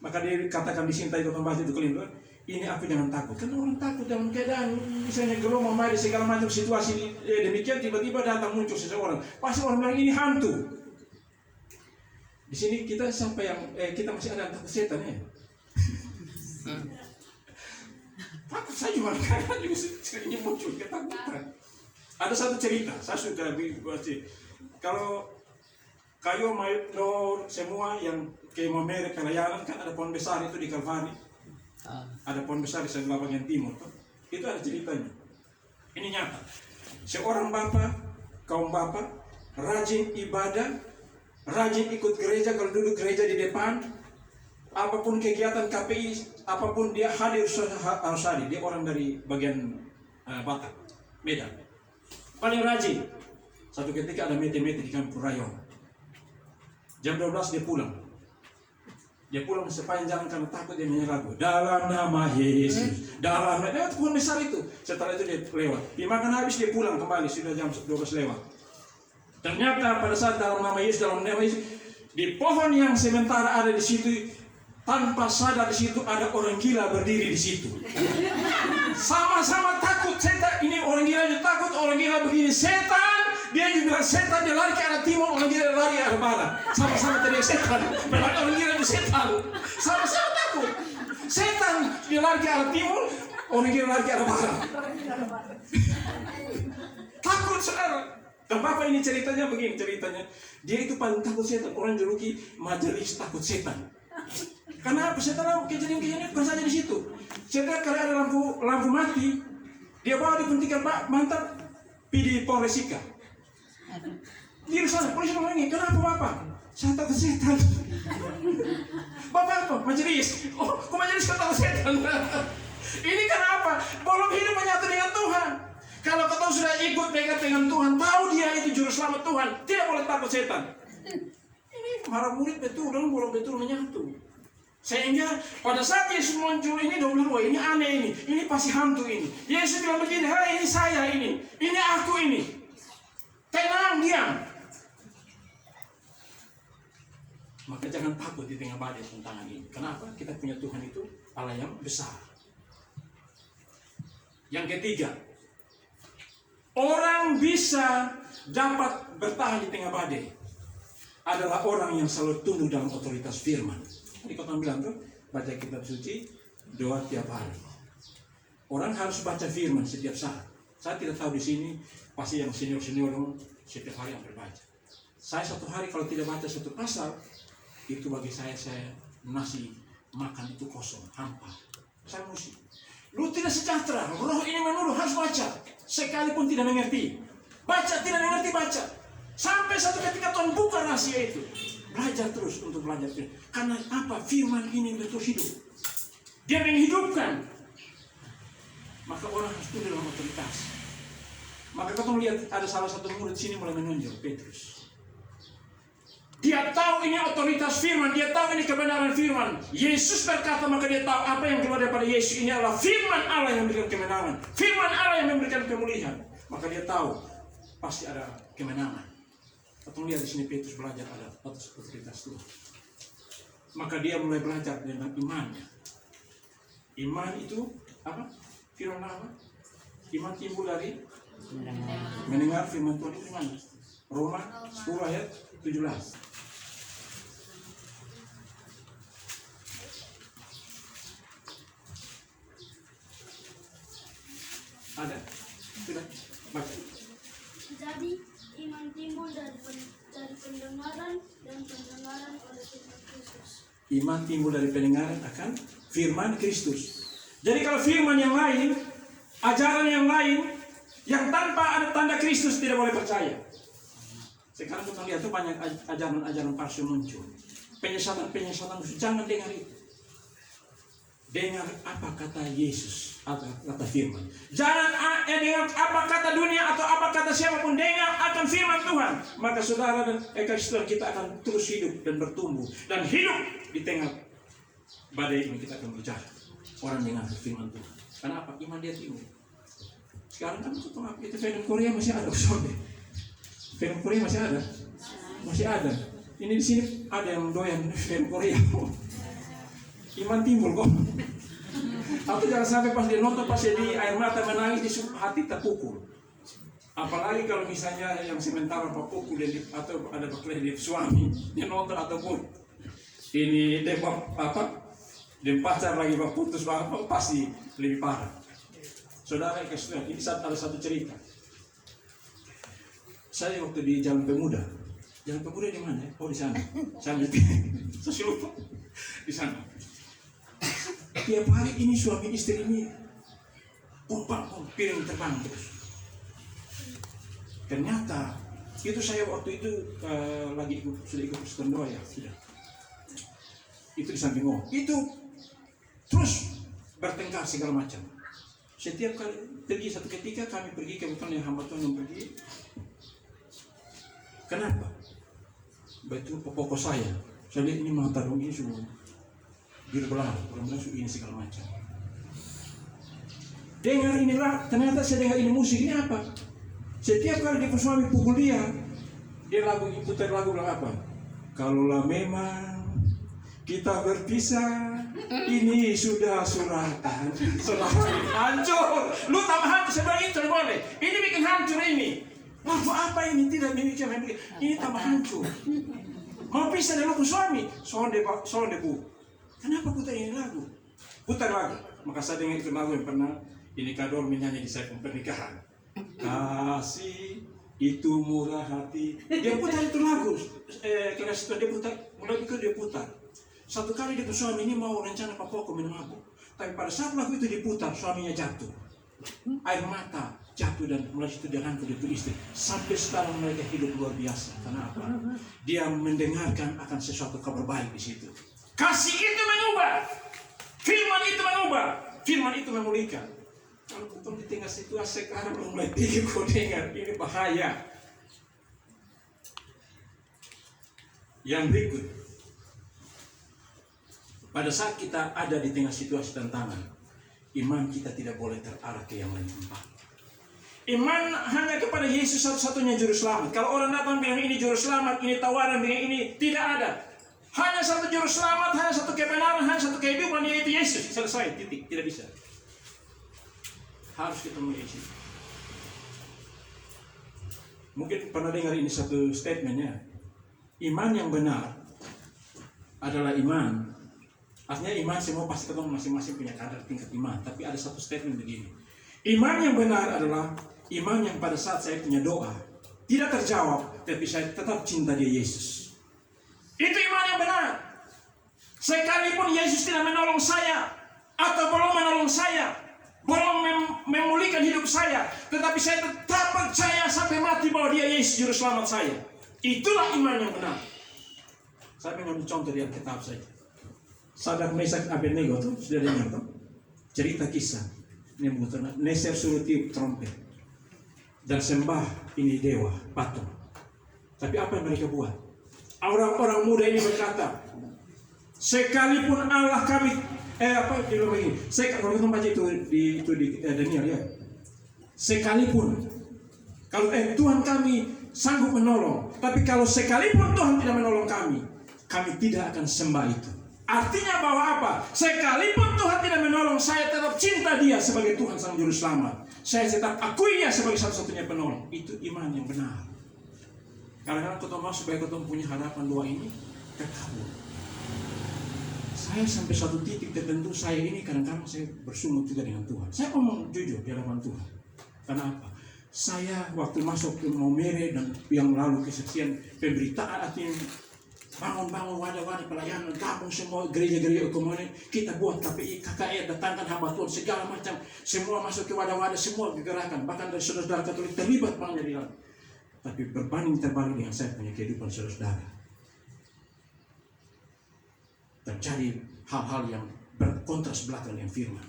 S1: Maka dia katakan di sini tadi membaca itu kelima, ini aku jangan takut. Karena orang takut dalam keadaan misalnya gelombang badai segala macam situasi demikian, tiba-tiba datang muncul seseorang. Pasti orang bilang ini hantu. Di sini kita sampai yang kita masih ada takut setan ya. Takut saya juga karena juga seringnya muncul ketakutan. Ada satu cerita, saya sudah baca. Kalau kayu Mayor semua yang ke Mamere Kalayanan kan ada pohon besar itu di Kalvari. Ada pohon besar di sebelah bagian timur. Itu ada ceritanya. Ini nyata. Seorang bapak, kaum bapak rajin ibadah rajin ikut gereja, kalau duduk gereja di depan, apapun kegiatan KPI, apapun dia hadir harus hadir. Dia orang dari bagian Batak, Medan. Paling rajin. Satu ketika ada mete-mete di kampung rayon. Jam 12 dia pulang. Dia pulang sepanjang jalan karena takut, dia menyerah. Dalam nama Yesus. Dalam nama pohon besar itu. Setelah itu dia lewat. Dia makan habis, dia pulang kembali. Sudah jam 12 lewat. Ternyata pada saat dalam nama Yesus, di pohon yang sementara ada di situ, tanpa sadar di situ ada orang gila berdiri di situ. Sama-sama takut. Setan ini orang gila juga takut. Orang gila begini setan. Dia juga setan, dia lari ke arah timur, orang gila lari ke arah barat. Sama-sama teriak setan. Berarti orang gila itu setan. Sama-sama takut. Setan dia lari ke arah timur, orang gila lari ke arah barat. Takut saudara. Dan Bapak ini ceritanya begini, ceritanya dia itu paling takut setan. Orang juluki majelis takut setan. Karena apa? Setan kejadian-kejadian bukan saja di situ. Setan kalau ada lampu mati, dia bawa dipentingkan mantap di Polres Sika. Dia di sana, polisi ngomong ini, kenapa Bapak? Saya takut setan. Bapak apa? Majelis. Oh, kok majelis kau takut setan? Ini kenapa? Belum hidup menyatu dengan Tuhan. Kalau kau sudah ikut dekat dengan Tuhan, tahu dia itu juru selamat Tuhan, tidak boleh takut setan. Ini para murid betul dan belum betul menyatu. Sehingga pada saat Yesus muncul ini, dia bilang, wah ini aneh ini pasti hantu ini. Yesus bilang begini, hai ini saya ini aku ini. Tenang, diam. Maka jangan takut di tengah badai tantangan ini. Kenapa? Kita punya Tuhan itu Allah yang besar. Yang ketiga, orang bisa dapat bertahan di tengah badai adalah orang yang selalu tunduk dalam otoritas firman. Tadi kau bilang tuh, baca kitab suci, doa tiap hari. Orang harus baca firman setiap saat. Saya tidak tahu di sini, pasti yang senior-senior setiap hari yang berbaca. Saya satu hari kalau tidak baca satu pasal, itu bagi saya nasi makan itu kosong, hampa. Saya mesti. Lu tidak sejahtera, roh ini menuduh harus baca. Sekalipun tidak mengerti. Baca, tidak mengerti, baca. Sampai satu ketika Tuhan buka rahasia itu. Belajar terus untuk belajar. Karena apa? Firman ini betul hidup. Dia menghidupkan. Maka orang harus tunduk dalam otoritas. Maka kita lihat ada salah satu murid sini mulai menonjol, Petrus. Dia tahu ini otoritas firman, dia tahu ini kebenaran firman. Yesus berkata, maka dia tahu apa yang keluar daripada Yesus ini adalah firman Allah yang memberikan kemenangan. Firman Allah yang memberikan kemuliaan. Maka dia tahu pasti ada kemenangan. Kita lihat di sini Petrus belajar ada otoritas Tuhan. Maka dia mulai belajar dengan imannya. Iman itu apa? Firman apa? Iman timbul dari mendengar firman Tuhan itu mana? Roma 10 ayat 17. Ada? Sudah? Baca.
S3: Jadi iman timbul dari pendengaran dan pendengaran oleh firman Kristus.
S1: Iman timbul dari pendengaran akan firman Kristus. Jadi kalau firman yang lain, ajaran yang lain, yang tanpa ada tanda Kristus tidak boleh percaya. Sekarang kita lihat tuh banyak ajaran-ajaran palsu muncul. Penyesatan, jangan dengar itu. Dengar apa kata Yesus atau kata firman. Jangan dengar apa kata dunia atau apa kata siapapun. Dengar akan firman Tuhan. Maka saudara dan Kristen kita akan terus hidup dan bertumbuh. Dan hidup di tengah badai ini kita akan berjalan. Orang dengar firman Tuhan. Kenapa? Iman dia tinggi. Sekarang kan itu film Korea masih ada, film Korea masih ada. Ini di sini ada yang doyan film Korea. Iman timbul kok. Atau jangan sampai pas dia nonton pas dia di air mata menangis di hati terpukul. Apalagi kalau misalnya yang sementara pukul atau ada berkelahi di suami dia nonton ataupun ini dia dia pacar lagi putus pasti lebih parah. Saudara Kristen, ini ada satu cerita. Saya waktu di Jalan Pemuda. Jalan Pemuda di mana? Oh di sana. Saya lupa. Di sana. Tiap hari ini suami istri ini piring terbang terus. Ternyata Itu saya waktu itu sudah ikut persekutuan doa ya, sudah. Itu di samping itu terus bertengkar segala macam. Setiap kali pergi, satu ketika kami pergi ke bukan yang hamba Tuhan yang pergi. Kenapa? Betul pokok saya lihat ini mata dong ini sudah biru belah, orang bilang ini segala macam. Dengar inilah, ternyata saya dengar ini musik ini apa? Setiap kali dia suami pukul dia putar lagu bilang apa? Kalaulah memang kita berpisah, ini sudah suratan. Hancur. Lu tambah hancur sebenarnya itu boleh. Ini bikin hancur ini. Lagu apa ini? Tidak demikian. Ini tambah hancur. Mau pisah dengan suami? Sonde bu. Kenapa putar ini lagu? Putar lagu. Maka saya dengar itu lagu yang pernah ini Kador menyanyi di saya pernikahan. Kasih itu murah hati. Dia putar itu lagu. Karena dia putar, mulai itu dia putar. Satu kali dia suami ini mau rencana Papua minum mabuk. Tapi pada saat lagu itu diputar, suaminya jatuh. Air mata jatuh dan mulai itu dia rangkul itu istri. Sampai sekarang mereka hidup luar biasa. Karena apa? Dia mendengarkan akan sesuatu kabar baik di situ. Kasih itu mengubah. Firman itu mengubah. Firman itu memulihkan. Kalau kita di tengah situasi sekarang mulai pikir kau dengar ini bahaya. Yang berikut. Pada saat kita ada di tengah situasi tantangan, iman kita tidak boleh terarah ke yang lain tempat. Iman hanya kepada Yesus satu-satunya juru selamat. Kalau orang datang bilang ini juru selamat, ini tawaran bilang ini, tidak ada. Hanya satu juru selamat, hanya satu kebenaran, hanya satu kehidupan, yaitu Yesus. Selesai, titik, tidak bisa. Harus kita mulai Yesus. Mungkin pernah dengar ini satu statementnya. Iman yang benar adalah iman. Artinya iman semua pasti ketemu masing-masing punya kadar tingkat iman. Tapi ada satu statement begini. Iman yang benar adalah iman yang pada saat saya punya doa tidak terjawab, tapi saya tetap cinta dia Yesus. Itu iman yang benar. Sekalipun Yesus tidak menolong saya atau belum menolong saya, belum memulihkan hidup saya, tetapi saya tetap percaya sampai mati bahwa dia Yesus juru selamat saya. Itulah iman yang benar. Saya mengambil contoh dari Alkitab saja. Sadak Mesak Abednego tuh sudah dengar tuh cerita kisah. Ini Neser suruh tiup trompet dan sembah ini dewa patung. Tapi apa yang mereka buat? Orang-orang muda ini berkata, sekalipun Allah kami di rumah ini. Kalau kita baca itu di Daniel ya. Sekalipun kalau Tuhan kami sanggup menolong, tapi kalau sekalipun Tuhan tidak menolong kami tidak akan sembah itu. Artinya bahwa apa? Sekalipun Tuhan tidak menolong, saya tetap cinta dia sebagai Tuhan sang juru selamat. Saya tetap akui dia sebagai satu-satunya penolong. Itu iman yang benar. Kadang-kadang kita mau supaya kita punya harapan doa ini terkabul. Saya sampai satu titik tertentu saya ini kadang-kadang saya bersungut juga dengan Tuhan. Saya ngomong jujur di hadapan Tuhan. Karena apa? Saya waktu masuk ke Maumere dan yang lalu kesaksian pemberitaan artinya bangun-bangun wadah-wadah pelayanan, gabung semua gereja-gereja ekonomi, kita buat KPI, KKR, datangkan hamba Tuhan, segala macam, semua masuk ke wadah-wadah, semua digerakkan, bahkan dari saudara Katolik terlibat banyak di dalam. Tapi berbanding terbalik dengan saya punya kehidupan saudara. Terjadi hal-hal yang berkontras belakang dengan firman.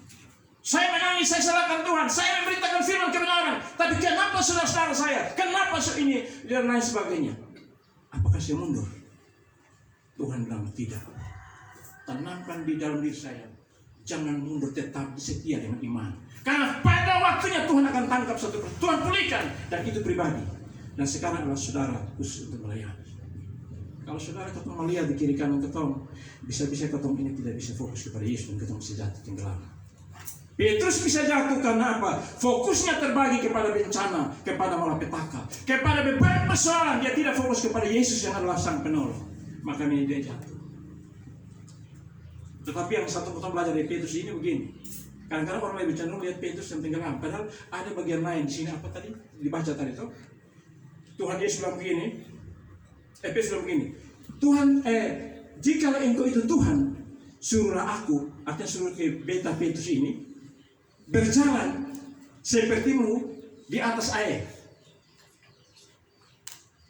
S1: Saya menangis, saya salahkan Tuhan, saya memberitakan firman kebenaran, tapi kenapa saudara-saudara saya, kenapa ini dan lain sebagainya? Apakah saya mundur? Tuhan bilang tidak. Tanamkan di dalam diri saya, jangan mundur, tetap setia dengan iman. Karena pada waktunya Tuhan akan tangkap satu persatu. Tuhan pulihkan, dan itu pribadi. Dan sekarang adalah saudara khusus untuk melayani. Kalau saudara ketemu melihat di kiri kanan ketemu, bisa-bisa ketemu ini tidak bisa fokus kepada Yesus dan ketemu bisa jatuh tenggelam. Petrus bisa jatuh karena apa? Fokusnya terbagi kepada bencana, kepada malapetaka, kepada beban persoalan. Dia tidak fokus kepada Yesus yang adalah sang penolong. Makanya dia jatuh. Tetapi yang satu kita belajar dari Petrus ini begini. Kadang-kadang orang lebih cenderung lihat Petrus yang tenggelam. Padahal ada bagian lain di sini. Apa tadi? Dibaca tadi itu. Tuhan Yesus bilang begini. Petrus bilang begini. Tuhan, jikalau engkau itu Tuhan, suruhlah aku, artinya suruh ke beta Petrus ini, berjalan sepertimu di atas air.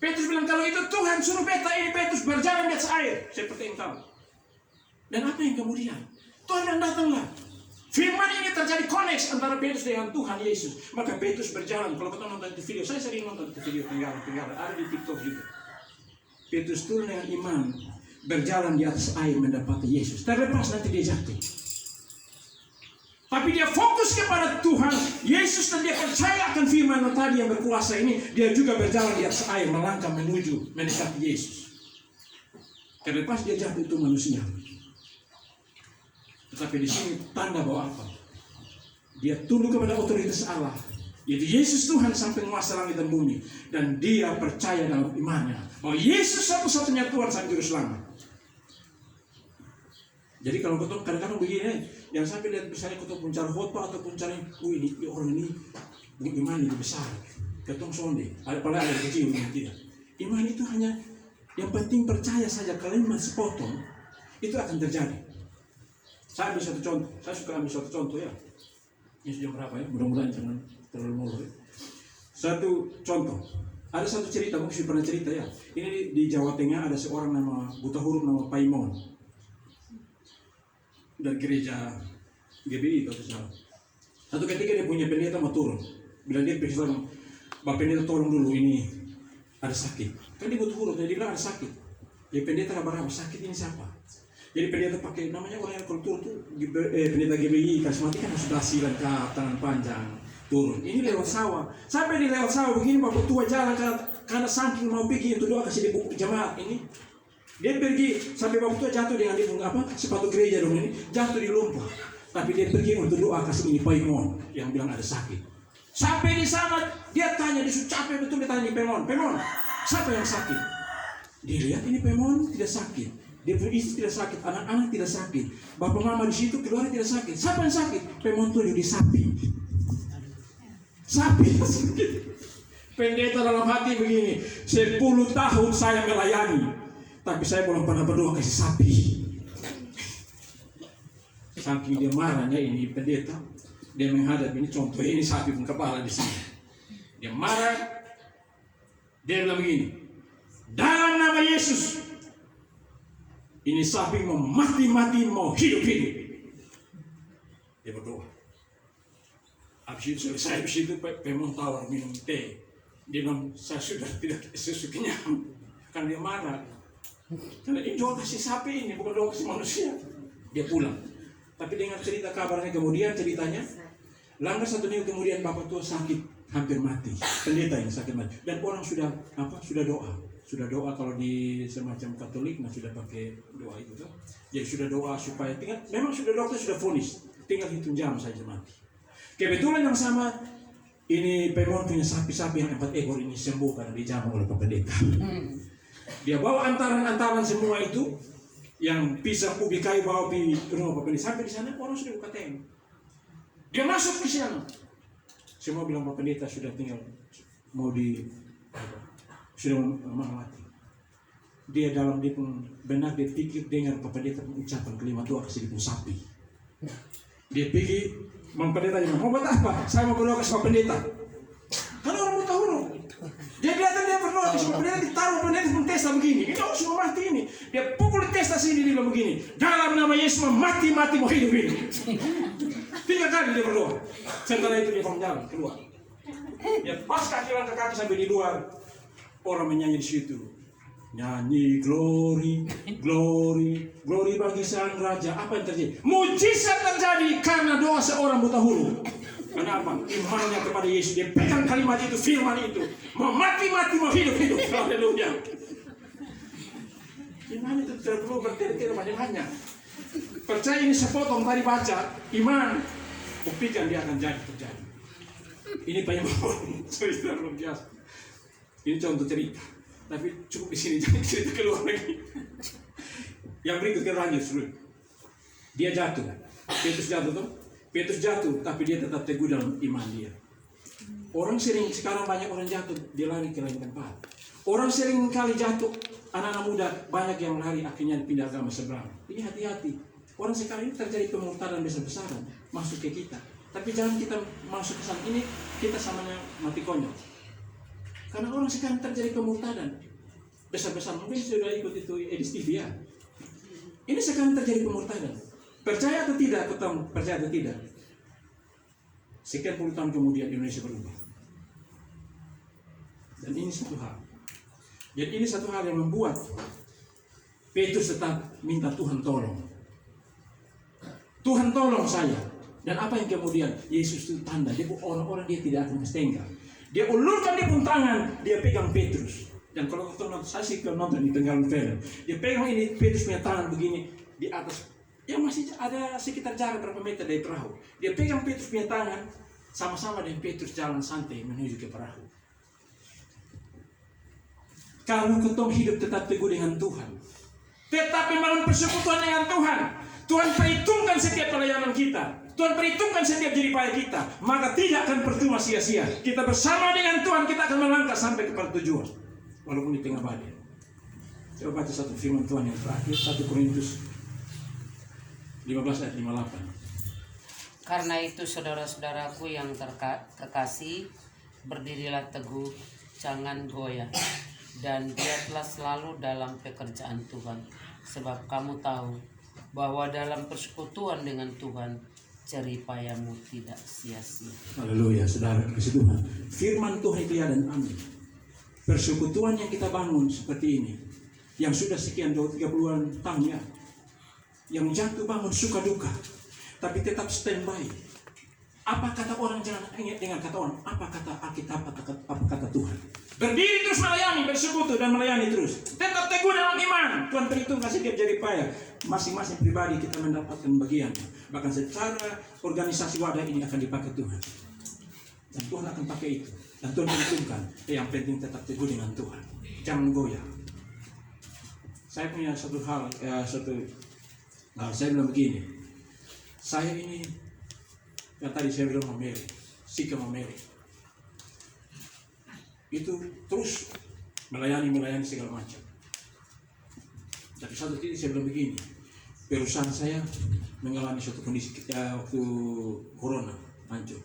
S1: Petrus bilang, kalau itu Tuhan suruh beta ini Petrus berjalan di atas air seperti engkau. Dan apa yang kemudian? Tuhan yang datanglah. Firman ini terjadi koneksi antara Petrus dengan Tuhan Yesus. Maka Petrus berjalan. Kalau kita nonton di video, saya sering nonton di video Tenggara, ada di TikTok juga. Petrus turun dengan iman, berjalan di atas air mendapati Yesus. Terlepas nanti dia jatuh. Tapi dia fokus kepada Tuhan Yesus dan dia percaya akan firman tadi yang berkuasa ini. Dia juga berjalan di atas air, melangkah menuju mendekati Yesus. Terlepas dia jatuh itu manusia. Tetapi di sini tanda bahwa apa? Dia tunduk kepada otoritas Allah. Yaitu Yesus Tuhan sampai menguasai langit dan bumi. Dan dia percaya dalam imannya bahwa Yesus satu-satunya Tuhan sang juru selamat. Jadi kalau ketemu kadang-kadang begini, yang sampai lihat misalnya ketemu cari khotbah ataupun cari, ini orang ini iman ini besar, ketemu sonde, apalagi ada kecil yang tidak. Iman itu hanya yang penting percaya saja. Kalau iman sepotong, itu akan terjadi. Saya ambil satu contoh, saya suka ambil satu contoh ya. Ini sudah berapa ya? Mudah-mudahan jangan terlalu molor. Ya. Satu contoh, ada satu cerita, mungkin pernah cerita ya. Ini di Jawa Tengah ada seorang nama buta huruf nama Paimon. Dari gereja GBI kalau salah. Satu ketika dia punya pendeta mau turun, bilang dia bilang, Bapak pendeta tolong dulu ini ada sakit. Kan dia butuh huruf, jadi bilang ada sakit. Jadi pendeta kabar sakit ini siapa? Jadi pendeta pakai namanya orang yang kultur tuh pendeta GBI karismatik kan sudah lengkap, tangan panjang turun. Ini lewat sawah. Sampai di lewat sawah begini Bapak tua jalan karena saking mau pergi untuk doa kasih di buku jemaat ini. Dia pergi sampai waktu itu jatuh dengan dia sepatu gereja dong ini jatuh di lumpur. Tapi dia pergi untuk doa kasih ini Paimon yang bilang ada sakit. Sampai di sana dia tanya, dia sudah capek betul dia tanya Paimon, siapa yang sakit? Dia lihat ini Paimon tidak sakit, dia punya istri tidak sakit, anak-anak tidak sakit, bapak mama di situ keluarga tidak sakit. Siapa yang sakit? Paimon tunjuk di sapi. Sapi sakit. Pendeta dalam hati begini, 10 tahun saya melayani. Tapi saya belum pernah berdoa kasih sapi. Saking dia marahnya ini pendeta, dia menghadap ini contoh ini sapi pun kepala di sini. Dia marah, dia bilang begini, dalam nama Yesus, ini sapi mau mati-mati mau hidup-hidup. Dia berdoa. Habis itu selesai, habis itu Paimon tawar minum teh. Dia bilang saya sudah tidak kenyang, kan dia marah. Karena ini doa kasih sapi ini, bukan doa kasih manusia. Dia pulang. Tapi dengar cerita kabarnya kemudian ceritanya, langgar 1 minggu kemudian bapak tua sakit, hampir mati. Pendeta yang sakit mati. Dan orang sudah doa kalau di semacam Katolik, sudah pakai doa itu tuh. Jadi sudah doa supaya tinggal, memang sudah dokter sudah vonis, tinggal hitung jam saja mati. Kebetulan yang sama, ini Paimon punya sapi-sapi yang 4 ekor ini sembuh karena dijamu oleh Pak Pendeta. Dia bawa antaran-antaran semua itu, yang pisang ubi kayu bawa di rumah Pak Pendeta. Sampai di sana orang sudah buka tenda. Dia masuk ke sana. Semua bilang Pak Pendeta sudah tinggal mau sudah mati. Dia dalam dia pun benar dia pikir dengar Pak Pendeta mengucapkan kelima doa kasih di sapi. Dia pikir Pak Pendeta mau buat apa? Saya mau berdoa ke Pak Pendeta. Kalau orang mau tahu dia datang dia berdoa ke Pak Pendeta, ditaruh Pendeta pun testa begini. Ini orang semua mati ini. Dia pukul testa sini dia bilang begini. Dalam nama Yesus mati mau hidup ini. 3 kali dia berdoa. Setelah itu dia jalan keluar. Dia pas kaki langkah kaki sampai di luar. Orang menyanyi di situ. Nyanyi glory, glory, glory bagi sang raja. Apa yang terjadi? Mujizat terjadi karena doa seorang buta huruf. Kenapa? Imannya kepada Yesus. Dia pegang kalimat itu, firman itu. Mau mati-mati, mau hidup-hidup. Haleluya. Iman itu tidak perlu bertele-tele banyak-banyak. Percaya ini sepotong tadi baca. Iman. Buktikan dia akan terjadi. Ini Paimon. Cerita luar biasa. Ini contoh cerita. Tapi cukup di sini, jangan cerita keluar lagi. Yang berikut kita lanjut dulu. Dia jatuh. Petrus jatuh tuh. Petrus jatuh, tapi dia tetap teguh dalam iman dia. Orang sering sekarang banyak orang jatuh, dia lari ke lain tempat. Orang sering kali jatuh, anak-anak muda banyak yang lari akhirnya pindah agama seberang. Ini hati-hati. Orang sekarang ini terjadi pemurtadan besar-besaran masuk ke kita. Tapi jangan kita masuk ke sana ini kita samanya mati konyol. Karena orang sekarang terjadi pemurtadan besar-besar. Mungkin sudah ikut itu Edis TV ya. Ini sekarang terjadi pemurtadan. Percaya atau tidak, percaya atau tidak? Sekian puluh tahun kemudian Indonesia berubah. Dan ini satu hal. Jadi ini satu hal yang membuat Petrus tetap minta Tuhan tolong. Tuhan tolong saya. Dan apa yang kemudian Yesus itu tanda. Dia orang-orang dia tidak akan setengah. Dia ulurkan dia pun tangan, dia pegang Petrus. Dan kalau saya sih nonton di tengah film, dia pegang ini Petrus punya tangan begini di atas, yang masih ada sekitar jarak berapa meter dari perahu. Dia pegang Petrus punya tangan, sama-sama dengan Petrus jalan santai menuju ke perahu. Kalau ketong hidup tetap teguh dengan Tuhan, tetap membangun persekutuan dengan Tuhan, Tuhan perhitungkan setiap pelayanan kita. Tuhan perhitungkan setiap jeripaya kita, maka tidak akan percuma sia-sia. Kita bersama dengan Tuhan, kita akan melangkah sampai kepada tujuan, walaupun di tengah badai. Coba baca satu firman Tuhan yang terakhir, 1 Korintus 15 ayat 58.
S4: Karena itu saudara-saudaraku yang terkasih, berdirilah teguh, jangan goyah, dan giatlah selalu dalam pekerjaan Tuhan, sebab kamu tahu bahwa dalam persekutuan dengan Tuhan, jeripayamu tidak sia-sia.
S1: Haleluya, saudara kasih Tuhan. Firman Tuhan itu ya dan amin. Persekutuan yang kita bangun seperti ini, yang sudah sekian 30-an tahun ya, yang jatuh bangun suka duka, tapi tetap standby. Apa kata orang, jangan ingat dengan kata orang. Apa kata Alkitab, apa kata Tuhan. Berdiri terus melayani, bersekutu dan melayani terus. Tetap teguh dalam iman. Tuhan perhitungkan setiap jeripaya. Masing-masing pribadi kita mendapatkan bagian. Bahkan secara organisasi wadah ini akan dipakai Tuhan. Dan Tuhan akan pakai itu. Dan Tuhan perhitungkan. Yang penting tetap teguh dengan Tuhan. Jangan goyah. Saya punya satu hal, saya bilang begini. Saya ini, yang tadi saya bilang memilih, sikap memilih. Itu terus melayani segala macam. Tapi satu titik saya bilang begini, perusahaan saya mengalami suatu kondisi waktu corona hancur,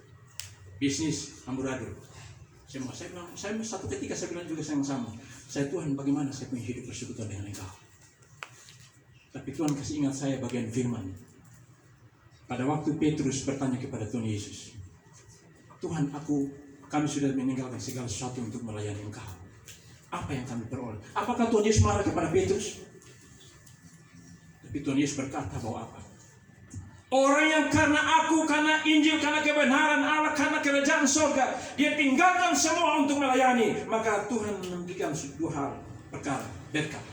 S1: bisnis amburadul. Saya bilang, satu ketika saya bilang juga sama-sama, saya Tuhan bagaimana saya punya hidup bersekutu dengan Engkau. Tapi Tuhan kasih ingat saya bagian firman. Pada waktu Petrus bertanya kepada Tuhan Yesus, Tuhan kami sudah meninggalkan segala sesuatu untuk melayani Engkau. Apa yang kami peroleh? Apakah Tuhan Yesus marah kepada Petrus? Tapi Tuhan Yesus berkata bahwa apa? Orang yang karena Injil, karena kebenaran Allah, karena kerajaan surga, dia tinggalkan semua untuk melayani. Maka Tuhan memberikan dua hal perkara, berkat.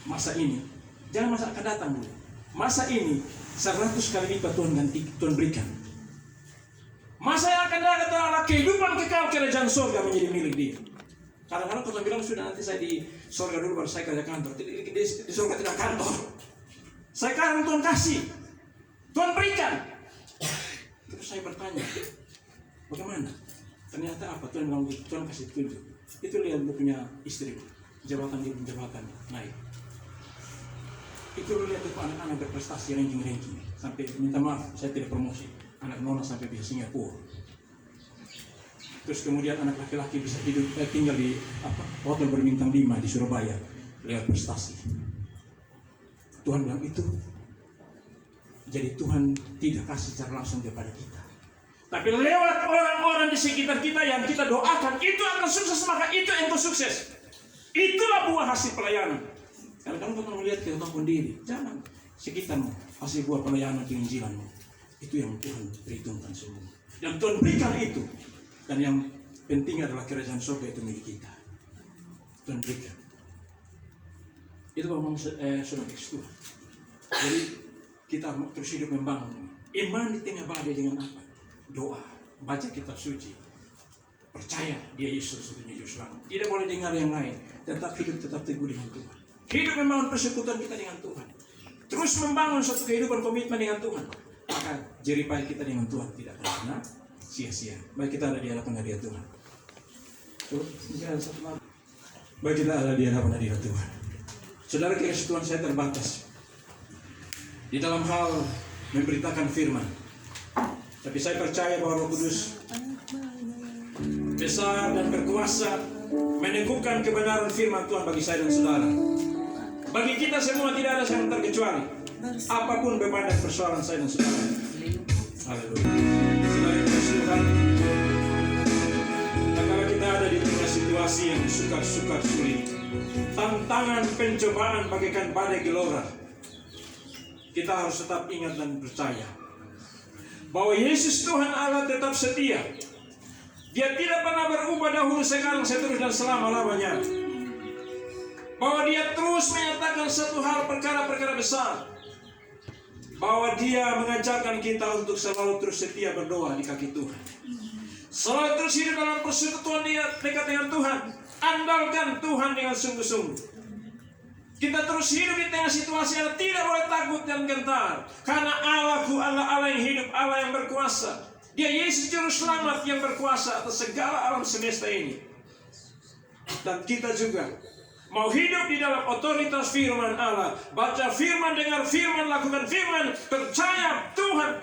S1: Masa ini, jangan masa akan datang dulu. Masa ini 100 kali lipat Tuhan berikan. Masa yang akan datang adalah kehidupan kekal kerajaan surga menjadi milik dia. Kadang-kadang Tuhan bilang sudah nanti saya di surga dulu baru saya kerja kantor. Di surga tidak kantor. Saya kan Tuhan kasih, Tuhan berikan. Terus saya bertanya, bagaimana? Ternyata apa? Tuhan bilang Tuhan kasih tunjuk. Itu lihat dia punya istri, jabatan naik. Itu lihat itu anak-anak berprestasi ranking sampai minta maaf saya tidak promosi. Anak nona sampai bisa Singapura. Terus kemudian anak laki-laki bisa tinggal di hotel berbintang 5 di Surabaya lewat prestasi. Tuhan bilang itu. Jadi Tuhan tidak kasih secara langsung kepada kita. Tapi lewat orang-orang di sekitar kita yang kita doakan, itu akan sukses, maka itu yang sukses. Itulah buah hasil pelayanan. Kalau kamu pernah melihat ke orang sendiri, jangan sekitarmu hasil buah pelayanan penginjilanmu. Itu yang Tuhan perhitungkan semua. Dan Tuhan berikan itu. Dan yang penting adalah kerajaan surga itu milik kita. Tuhan berikan. Itu ngomong sudah Tuhan. Jadi kita terus hidup membangun. Iman di tengah badai dengan apa? Doa. Baca kitab suci. Percaya dia Yesus satunya Juru Selamat. Tidak boleh dengar yang lain. Tetap hidup, tetap teguh dengan Tuhan. Hidup membangun persekutuan kita dengan Tuhan. Terus membangun suatu kehidupan komitmen dengan Tuhan. Maka jeripaya kita dengan Tuhan tidak pernah sia-sia. Baik kita ada di hadapan hadirat Tuhan. Baik kita ada di hadapan hadirat Tuhan. Saudara, kekasih Tuhan, saya terbatas di dalam hal memberitakan firman. Tapi saya percaya bahwa Roh Kudus besar dan berkuasa meneguhkan kebenaran firman Tuhan bagi saya dan saudara. Bagi kita semua tidak ada yang terkecuali apapun beban dan persoalan saya dan saudara. Haleluya. Saudara yang kasih Tuhan, kalau kita ada di tengah situasi yang sukar sulit, tantangan pencobaan bagaikan badai gelora, kita harus tetap ingat dan percaya bahwa Yesus Tuhan Allah tetap setia. Dia tidak pernah berubah dahulu, sekarang, seterusnya dan selama-lamanya. Bahwa dia terus menyatakan satu hal, perkara-perkara besar. Bahwa dia mengajarkan kita untuk selalu terus setia berdoa di kaki Tuhan. Selalu terus hidup dalam persekutuan dia dekat dengan Tuhan. Andalkan Tuhan dengan sungguh-sungguh. Kita terus hidup di tengah situasi yang tidak boleh takut dan gentar. Karena Allahku Allah yang hidup, Allah yang berkuasa. Dia Yesus Juru Selamat yang berkuasa atas segala alam semesta ini. Dan kita juga mau hidup di dalam otoritas firman Allah. Baca firman, dengar firman, lakukan firman. Percaya Tuhan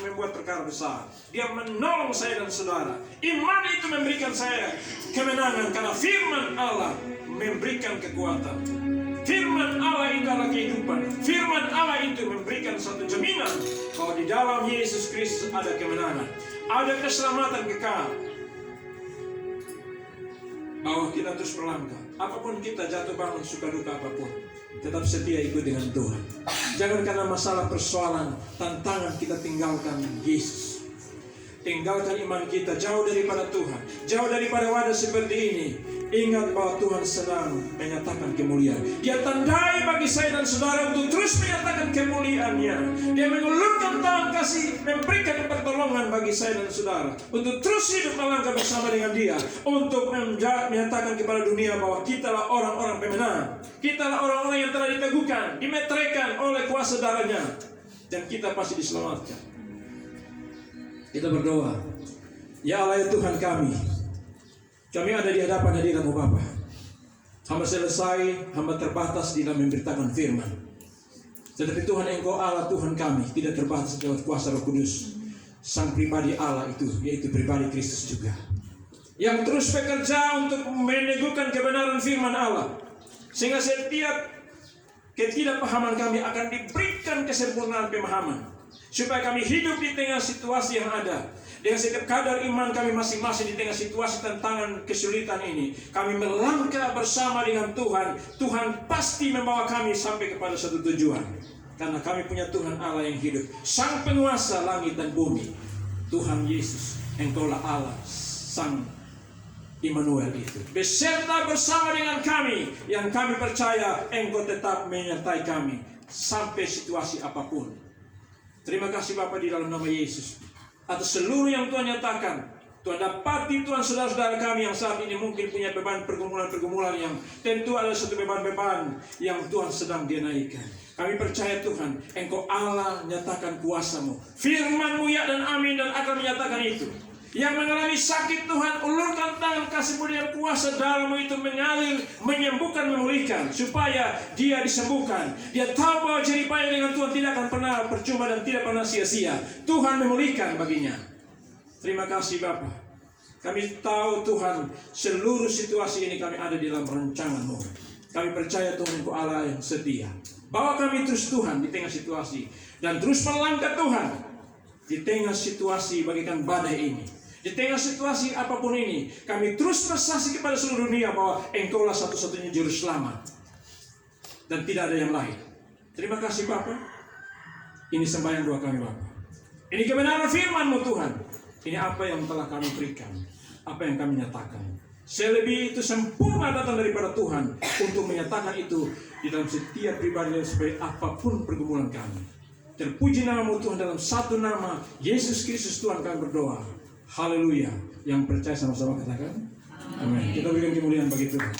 S1: membuat perkara besar. Dia menolong saya dan saudara. Iman itu memberikan saya kemenangan. Karena firman Allah memberikan kekuatan. Firman Allah itu adalah kehidupan. Firman Allah itu memberikan satu jaminan bahwa di dalam Yesus Kristus ada kemenangan, ada keselamatan kekal. Bahwa kita terus berlangkah, apapun kita jatuh bangun, suka duka apapun, tetap setia ikut dengan Tuhan. Jangan karena masalah persoalan, tantangan kita tinggalkan Yesus. Tinggalkan iman kita jauh daripada Tuhan, jauh daripada wadah seperti ini. Ingat bahwa Tuhan sedang menyatakan kemuliaan. Dia tandai bagi saya dan saudara untuk terus menyatakan kemuliaan-Nya. Dia mengulurkan tangan kasih, memberikan pertolongan bagi saya dan saudara untuk terus hidup melangkah bersama dengan Dia, untuk menyatakan kepada dunia bahwa kitalah orang-orang pemenang. Kitalah orang-orang yang telah diteguhkan, dimeteraikan oleh kuasa darah-Nya, dan kita pasti diselamatkan. Kita berdoa, ya Allah ya Tuhan kami ada di hadapan hadirat-Mu Bapa. Hamba selesai, hamba terbatas di dalam memberitakan firman. Tetapi Tuhan Engkau Allah Tuhan kami tidak terbatas lewat kuasa Roh Kudus, Sang pribadi Allah itu, yaitu pribadi Kristus juga, yang terus bekerja untuk meneguhkan kebenaran firman Allah, sehingga setiap ketidakpahaman kami akan diberikan kesempurnaan pemahaman, supaya kami hidup di tengah situasi yang ada. Dengan setiap kadar iman kami masing-masing di tengah situasi tantangan kesulitan ini, kami melangkah bersama dengan Tuhan. Tuhan pasti membawa kami sampai kepada satu tujuan. Karena kami punya Tuhan Allah yang hidup, Sang penguasa langit dan bumi. Tuhan Yesus, Engkaulah Allah, Sang Immanuel itu, beserta bersama dengan kami, yang kami percaya Engkau tetap menyertai kami sampai situasi apapun. Terima kasih Bapa di dalam nama Yesus atas seluruh yang Tuhan nyatakan. Tuhan dapati Tuhan saudara-saudara kami yang saat ini mungkin punya beban pergumulan-pergumulan yang tentu adalah satu beban-beban yang Tuhan sedang dia naikkan. Kami percaya Tuhan, Engkau Allah nyatakan kuasa-Mu. Firman-Mu ya dan amin, dan akan menyatakan itu. Yang mengalami sakit Tuhan, ulurkan tangan kasih dan kuasa darah-Mu itu mengalir, menyembuhkan, memulihkan, supaya dia disembuhkan. Dia tahu bahwa jeripaya dengan Tuhan tidak akan pernah percuma dan tidak pernah sia-sia. Tuhan memulihkan baginya. Terima kasih Bapa. Kami tahu Tuhan, seluruh situasi ini kami ada di dalam rancangan-Mu. Kami percaya Tuhan Engkau Allah yang setia. Bawa kami terus Tuhan di tengah situasi, dan terus melangkah Tuhan di tengah situasi bagaikan badai ini. Di tengah situasi apapun ini, kami terus bersaksi kepada seluruh dunia bahwa Engkaulah satu-satunya juru selamat, dan tidak ada yang lain. Terima kasih Bapa. Ini sembahyang doa kami Bapa. Ini kebenaran firman-Mu Tuhan. Ini apa yang telah kami berikan, apa yang kami nyatakan. Selebih itu sempurna datang daripada Tuhan untuk menyatakan itu di dalam setiap pribadi supaya apapun pergumulan kami. Terpuji nama-Mu Tuhan, dalam satu nama Yesus Kristus Tuhan kami berdoa. Haleluya. Yang percaya sama-sama katakan amin. Kita berikan kemuliaan bagi Tuhan.